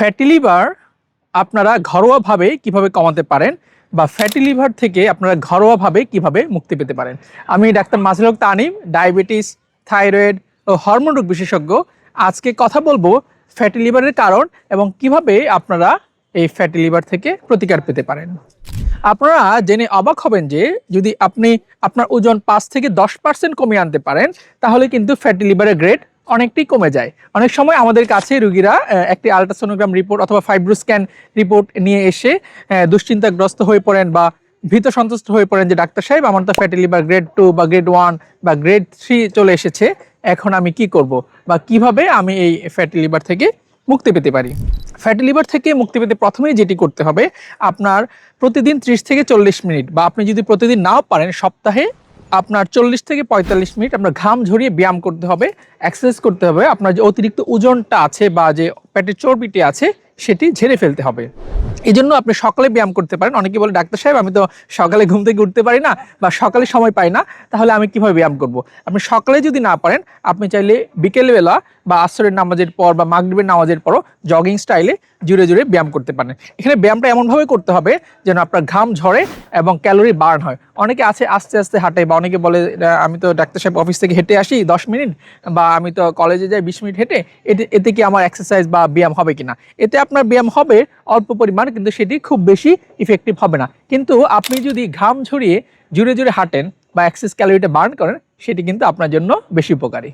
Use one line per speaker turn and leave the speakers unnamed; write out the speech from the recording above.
Fatty liver আপনারা ঘরোয়াভাবে কিভাবে কমাতে পারেন বা ফ্যাটি লিভার থেকে আপনারা ঘরোয়াভাবে কিভাবে মুক্তি পেতে পারেন। আমি ডাক্তার মাজহারুল হক তানিম, ডায়াবেটিস, থাইরয়েড ও হরমোন রোগ বিশেষজ্ঞ। আজকে কথা বলবো ফ্যাটি লিভারের কারণ এবং কিভাবে আপনারা এই ফ্যাটি লিভার থেকে প্রতিকার পেতে পারেন। আপনারা জেনে অবাক হবেন যে যদি আপনি আপনার ওজন 5 থেকে 10% কমিয়ে আনতে পারেন তাহলে কিন্তু ফ্যাটি লিভারের গ্রেড অনেকটাই কমে যায়। অনেক সময় আমাদের কাছে রোগীরা একটি আল্ট্রাসোনোগ্রাম রিপোর্ট অথবা ফাইব্রো স্ক্যান রিপোর্ট নিয়ে এসে দুশ্চিন্তাগ্রস্ত হয়ে পড়েন বা ভীত সন্তুষ্ট হয়ে পড়েন যে ডাক্তার সাহেব আমার তো ফ্যাটি লিভার গ্রেড 2 বা গ্রেড 1 বা গ্রেড 3 চলে এসেছে, এখন আমি কি করব বা কিভাবে আমি এই ফ্যাটি লিভার থেকে মুক্তি পেতে পারি। ফ্যাটি লিভার থেকে মুক্তি পেতে প্রথমেই যেটি করতে হবে, আপনার প্রতিদিন 30 থেকে 40 মিনিট বা আপনি যদি প্রতিদিন নাও পারেন সপ্তাহে আপনার 40 থেকে 45 মিনিট আপনার ঘাম ঝরিয়ে ব্যায়াম করতে হবে, এক্সারসাইজ করতে হবে। আপনার যে অতিরিক্ত ওজনটা আছে বা যে পেটের চর্বিটি আছে সেটি ঝেড়ে ফেলতে হবে। এই জন্য আপনি সকালে ব্যায়াম করতে পারেন। অনেকে বলে ডাক্তার সাহেব আমি তো সকালে ঘুম থেকে উঠতে পারি না বা সকালে সময় পাই না, তাহলে আমি কিভাবে ব্যায়াম করব। আপনি সকালে যদি না পারেন আপনি চাইলে বিকেলবেলা বা আসরের নামাজের পর বা মাগরিবের নামাজের পরও জগিং স্টাইলে জুড়ে জুড়ে ব্যায়াম করতে পারেন। এখানে ব্যায়ামটা এমনভাবে করতে হবে যেন আপনার ঘাম ঝরে এবং ক্যালোরি বার্ন হয়। অনেকে আছে আস্তে আস্তে হাঁটে বা অনেকে বলে আমি তো ডাক্তার সাহেব অফিস থেকে হেঁটে আসি 10 মিনিট বা আমি তো কলেজে যাই 20 মিনিট হেঁটে, এতে কি আমার এক্সারসাইজ বা ব্যায়াম হবে কিনা। এতে আপনার ব্যায়াম হবে অল্প পরিমাণ, কিন্তু সেটি খুব বেশি ইফেক্টিভ হবে না। কিন্তু আপনি যদি ঘাম ঝরিয়ে জুড়ে জুড়ে হাঁটেন বা এক্সেস ক্যালোরিটা বার্ন করেন সেটি কিন্তু আপনার জন্য বেশি উপকারী।